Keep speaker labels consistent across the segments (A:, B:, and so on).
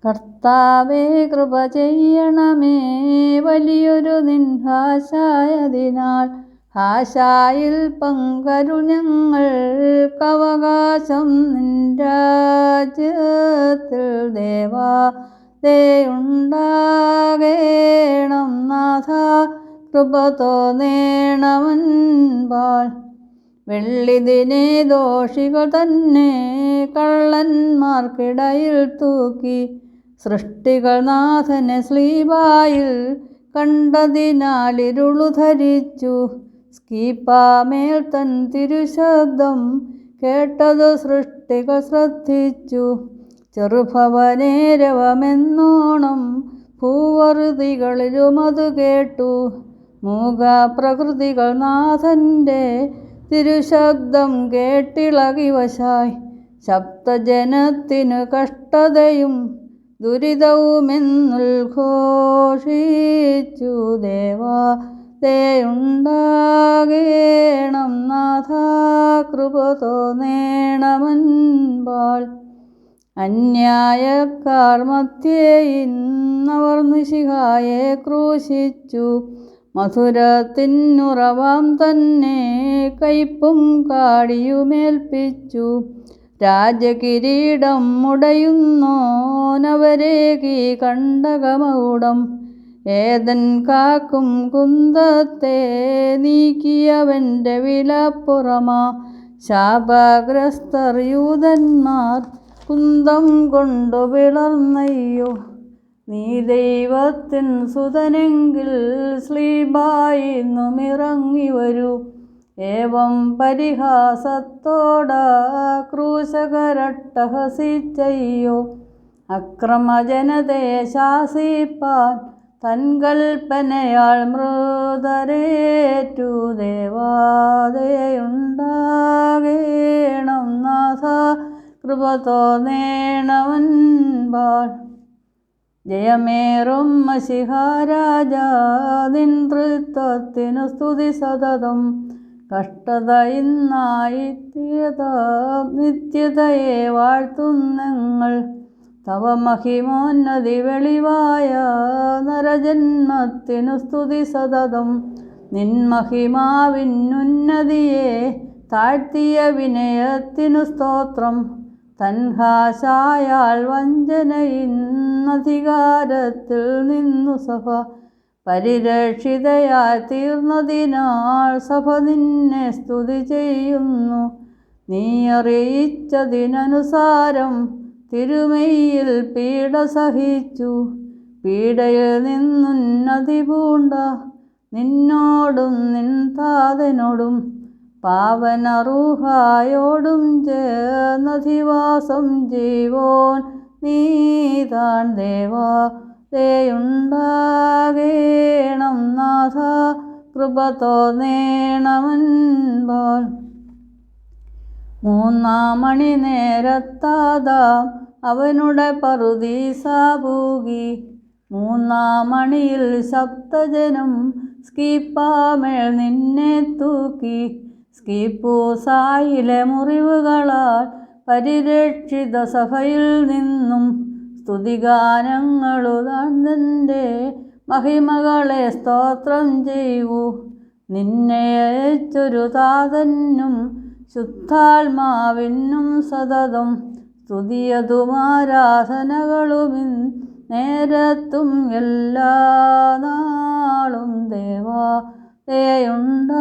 A: കർത്താവേ കൃപ ചെയ്യണമേ, വലിയൊരു നിൻഹാശായതിനാൽ ഹാശായിൽ പങ്കരു ഞങ്ങൾക്കവകാശം നിൻ രാജ്യത്തിൽ. ദേവാ ദയുണ്ടാകേണം നാഥ, കൃപ തോന്നേണമെൻപാൽ. വെള്ളിദിനെ ദോഷികൾ തന്നെ കള്ളന്മാർക്കിടയിൽ തൂക്കി, സൃഷ്ടികൾ നാഥനെ സ്ലീബായിൽ കണ്ടതിനാൽ ഇരുളു ധരിച്ചു. സ്കീപ്പാമേൽ തൻ തിരുശബ്ദം കേട്ടതു സൃഷ്ടികൾ ശ്രദ്ധിച്ചു. ചെറുഭവനേരവമെന്നോണം ഭൂവറുതികളിലും അതു കേട്ടു. മൂകപ്രകൃതികൾ നാഥൻ്റെ തിരുശബ്ദം കേട്ടിളകി വശായി. ശബ്ദജനത്തിനു കഷ്ടതയും ദുരിതവുമെന്നുദ്ഘോഷിച്ചു. ദേവാ ദയുണ്ടാകേണം നാഥ, കൃപ തോന്നേണമെൻപാൽ. അന്യായക്കാർ മധ്യേ ഇന്നവർ മിശിഹായെ ക്രൂശിച്ചു. മധുരത്തിനുറവാം തന്നെ കയ്പും കാടിയുമേൽപ്പിച്ചു. രാജകിരീടം മുടയുന്നോനവരേകി കണ്ടകമകുടം. ഏതൻ കാക്കും കുന്തത്തെ നീക്കിയവൻ്റെ വിലപ്പുറമാ. ശാപഗ്രസ്തർ യൂതന്മാർ കുന്തം കൊണ്ടു പിളർന്നയ്യോ. നീ ദൈവത്തിൻ സുതനെങ്കിൽ സ്ലീബായിന്നുമിറങ്ങി വരൂ. ഏവം പരിഹാസത്തോടാ ക്രൂശകരട്ടഹസിച്ചയ്യോ. അക്രമജനതയെ ശാസിപ്പാൻ തൻ കൽപ്പനയാൽ മൃതരേറ്റു. ദേവാദയുണ്ടാകേണം നാഥ, കൃപ തോന്നേണമെൻപാൽ. ജയമേറും മശിഹാരാജാ, നിൻ തൃത്വത്തിനു സ്തുതി സതതം. കഷ്ടത ഇന്നായിത്തീർത്താം നിത്യതയെ വാഴ്ത്തുന്നങ്ങൾ. തവ മഹിമോന്നതി വെളിവായ നരജന്മത്തിനു സ്തുതി സതതം. നിൻ മഹിമാവിനുന്നതിയെ താഴ്ത്തിയ വിനയത്തിനു സ്തോത്രം. തൻഹാശായാൽ വഞ്ചനയിന്നധികാരത്തിൽ നിന്നു സഭ പരിരക്ഷിതയായി തീർന്നതിനാൽ സഭ നിന്നെ സ്തുതി ചെയ്യുന്നു. നീ അറിയിച്ചതിനനുസാരം തിരുമേയിൽ പീഡ സഹിച്ചു. പീഡയിൽ നിന്നുന്നതി പൂണ്ട നിന്നോടും നിൻ താതനോടും പാവനറൂഹായോടും ചേർന്നധിവാസം ചെയ്വോൻ നീതാൻ. ദേവാ ദയുണ്ടാകേണം നാഥ, കൃപ തോന്നേണമെൻപാൽ. മൂന്നാം മണിനേരത്താദാം അവനുടെ പറുദീസാപൂകി. മൂന്നാം മണിയിൽ സപ്തജനം സ്കീപ്പാമേൽ നിന്നെ തൂക്കി. സ്കീപ്പൂസായിലെ മുറിവുകളാൽ പരിരക്ഷിത സഭയിൽ നിന്നും സ്തുതിഗാനങ്ങളുതന്റെ മഹിമകളെ സ്തോത്രം ചെയ്യൂ. നിന്നെ അയച്ചൊരു താതനും ശുദ്ധാത്മാവിനും സതതം സ്തുതിയതും ആരാധനകളുമിൻ നേരത്തും എല്ലാ നാളും. ദേവാ ദയുണ്ടാകേണം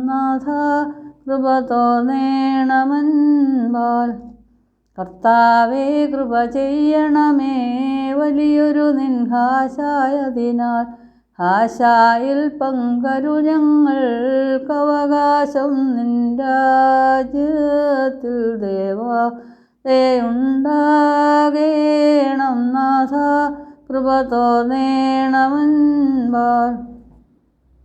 A: നാഥ, കൃപ തോന്നേണമെൻപാൽ. കർത്താവേ കൃപ ചെയ്യണമേ, വലിയൊരു നിൻഹാശായതിനാൽ ഹാശായിൽ പങ്കരു ഞങ്ങൾക്കവകാശം നിൻ രാജ്യത്തിൽ. ദേവാ ദയുണ്ടാകേണം നാഥ, കൃപ തോന്നേണമെൻപാൽ.